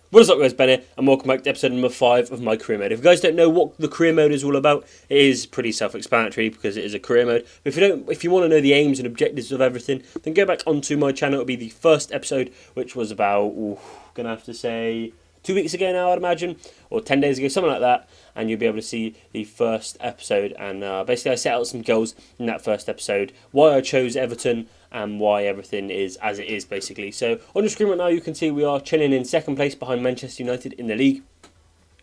What is up guys, Ben here, and welcome back to episode number 5 of my career mode. If you guys don't know what the career mode is all about, it is pretty self-explanatory because it is a career mode. But if you want to know the aims and objectives of everything, then go back onto my channel. It'll be the first episode, which was about, gonna have to say, 2 weeks ago now, I'd imagine, or 10 days ago, something like that, and you'll be able to see the first episode. And basically I set out some goals in that first episode, why I chose Everton, and why everything is as it is, basically. So on the screen right now you can see we are chilling in second place behind Manchester United in the league.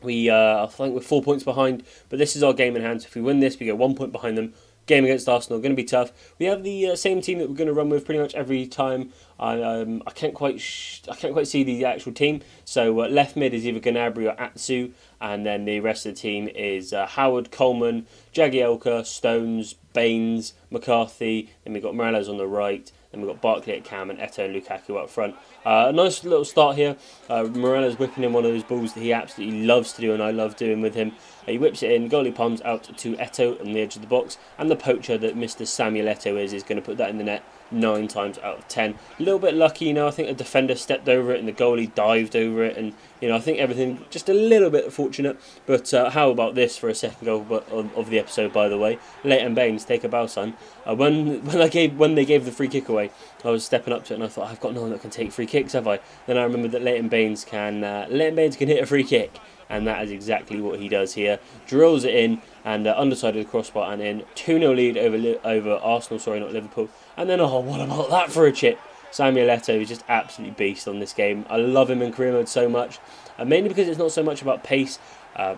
I think we're 4 points behind, but this is our game in hand. So if we win this, we go 1 point behind them. Game against Arsenal, going to be tough. We have the same team that we're going to run with pretty much every time. I can't quite see the actual team. So left mid is either Gnabry or Atsu, and then the rest of the team is Howard, Coleman, Jagielka, Stones, Baines, McCarthy. Then we've got Morales on the right. Then we've got Barkley at cam and Eto'o and Lukaku up front. A nice little start here. Morales whipping in one of those balls that he absolutely loves to do, and I love doing with him. He whips it in, goalie palms out to Eto'o on the edge of the box, and the poacher that Mr. Samuel Eto'o is going to put that in the net 9 times out of 10. A little bit lucky, I think a defender stepped over it and the goalie dived over it, and I think everything just a little bit fortunate. But how about this for a second goal of the episode, by the way? Leighton Baines, take a bow, son. When they gave the free kick away, I was stepping up to it and I thought, I've got no one that can take free kicks, have I? Then I remembered that Leighton Baines can hit a free kick. And that is exactly what he does here. Drills it in and underside of the crossbar and in. 2-0 lead over Arsenal, sorry, not Liverpool. And then, what about that for a chip? Samuel Eto'o is just absolutely beast on this game. I love him in career mode so much. Mainly because it's not so much about pace.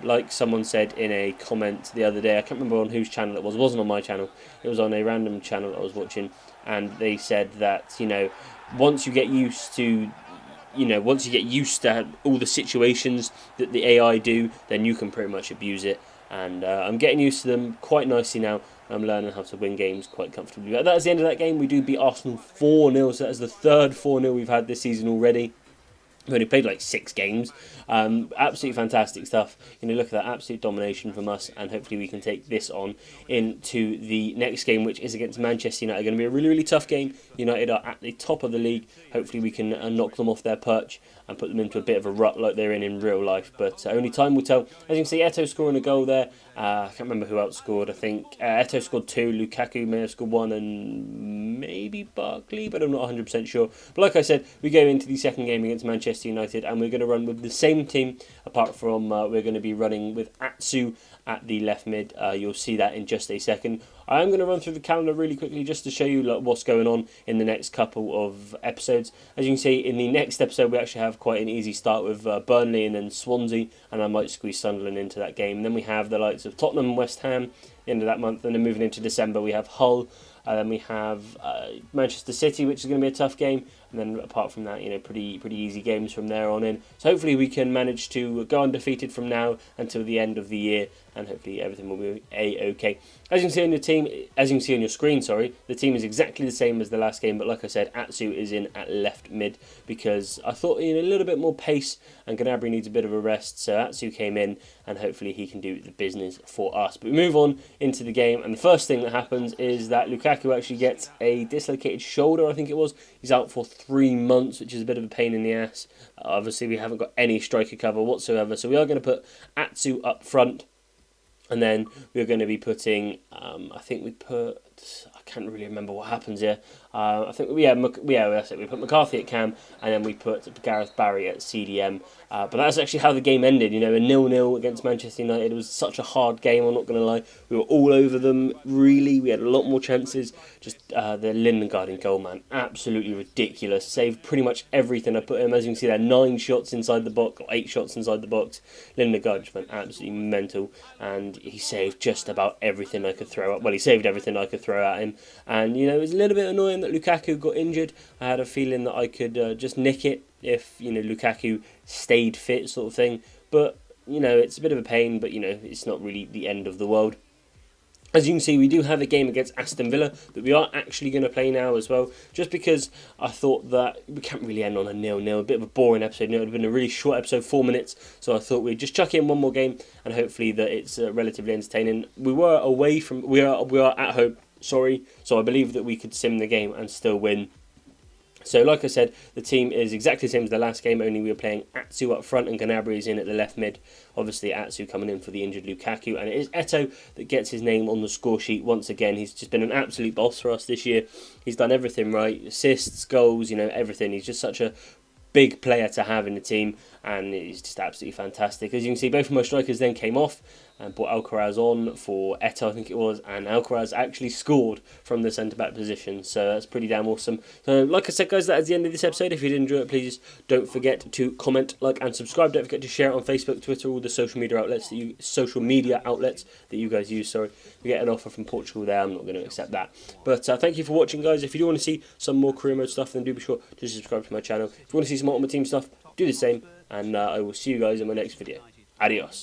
Like someone said in a comment the other day, I can't remember on whose channel it was. It wasn't on my channel. It was on a random channel that I was watching. And they said that, once you get used to all the situations that the AI do, then you can pretty much abuse it. And I'm getting used to them quite nicely now. I'm learning how to win games quite comfortably. But that's the end of that game. We do beat Arsenal 4-0, so that's the third 4-0 we've had this season already. We've only played like 6 games. Absolutely fantastic stuff. Look at that absolute domination from us, and hopefully we can take this on into the next game, which is against Manchester United. Going to be a really, really tough game. United are at the top of the league. Hopefully we can knock them off their perch and put them into a bit of a rut like they're in real life. But only time will tell. As you can see, Eto'o scoring a goal there. I can't remember who else scored. I think Eto'o scored 2, Lukaku may have scored 1, and maybe Barkley, but I'm not 100% sure. But like I said, we go into the second game against Manchester United, and we're going to run with the same team, apart from we're going to be running with Atsu at the left mid. You'll see that in just a second. I am going to run through the calendar really quickly just to show you what's going on in the next couple of episodes. As you can see, in the next episode we actually have quite an easy start with Burnley and then Swansea, and I might squeeze Sunderland into that game. And then we have the likes of Tottenham and West Ham end of that month, and then moving into December we have Hull, and then we have Manchester City, which is going to be a tough game, and then apart from that, pretty easy games from there on in. So hopefully we can manage to go undefeated from now until the end of the year, and hopefully everything will be a-okay. As you can see on your screen, the team is exactly the same as the last game, but like I said, Atsu is in at left mid because I thought a little bit more pace, and Gnabry needs a bit of a rest, so Atsu came in, and hopefully he can do the business for us. But we move on into the game, and the first thing that happens is that Lukaku actually gets a dislocated shoulder, I think it was. He's out for 3 months, which is a bit of a pain in the ass. Obviously, we haven't got any striker cover whatsoever, so we are going to put Atsu up front. And then we're going to be putting, I can't really remember what happens here. That's it. We put McCarthy at cam, and then we put Gareth Barry at CDM. But that's actually how the game ended. A 0-0 against Manchester United. It was such a hard game, I'm not going to lie. We were all over them, really. We had a lot more chances. Just the Lindegaard in goal, man. Absolutely ridiculous. Saved pretty much everything I put him. As you can see there, 9 shots inside the box, or 8 shots inside the box. Lindegaard just went absolutely mental, and he saved just about everything I could throw at. Well, he saved everything I could throw at him. And, it was a little bit annoying that Lukaku got injured. I had a feeling that I could just nick it if, Lukaku stayed fit, sort of thing. But, it's a bit of a pain, but, it's not really the end of the world. As you can see, we do have a game against Aston Villa that we are actually going to play now as well, just because I thought that we can't really end on a 0-0, a bit of a boring episode. It would have been a really short episode, 4 minutes, so I thought we'd just chuck in one more game and hopefully that it's relatively entertaining. We are at home, so I believe that we could sim the game and still win. So, like I said, the team is exactly the same as the last game, only we were playing Atsu up front and Gnabry is in at the left mid. Obviously, Atsu coming in for the injured Lukaku, and it is Eto that gets his name on the score sheet once again. He's just been an absolute boss for us this year. He's done everything right, assists, goals, everything. He's just such a big player to have in the team, and he's just absolutely fantastic. As you can see, both of my strikers then came off and brought Alcaraz on for Eto, I think it was, and Alcaraz actually scored from the centre-back position, so that's pretty damn awesome. So, like I said, guys, that is the end of this episode. If you did enjoy it, please don't forget to comment, like, and subscribe. Don't forget to share it on Facebook, Twitter, all the social media outlets that you guys use. Sorry, you get an offer from Portugal there. I'm not going to accept that. But thank you for watching, guys. If you do want to see some more career mode stuff, then do be sure to subscribe to my channel. If you want to see some Ultimate Team stuff, do the same, and I will see you guys in my next video. Adios.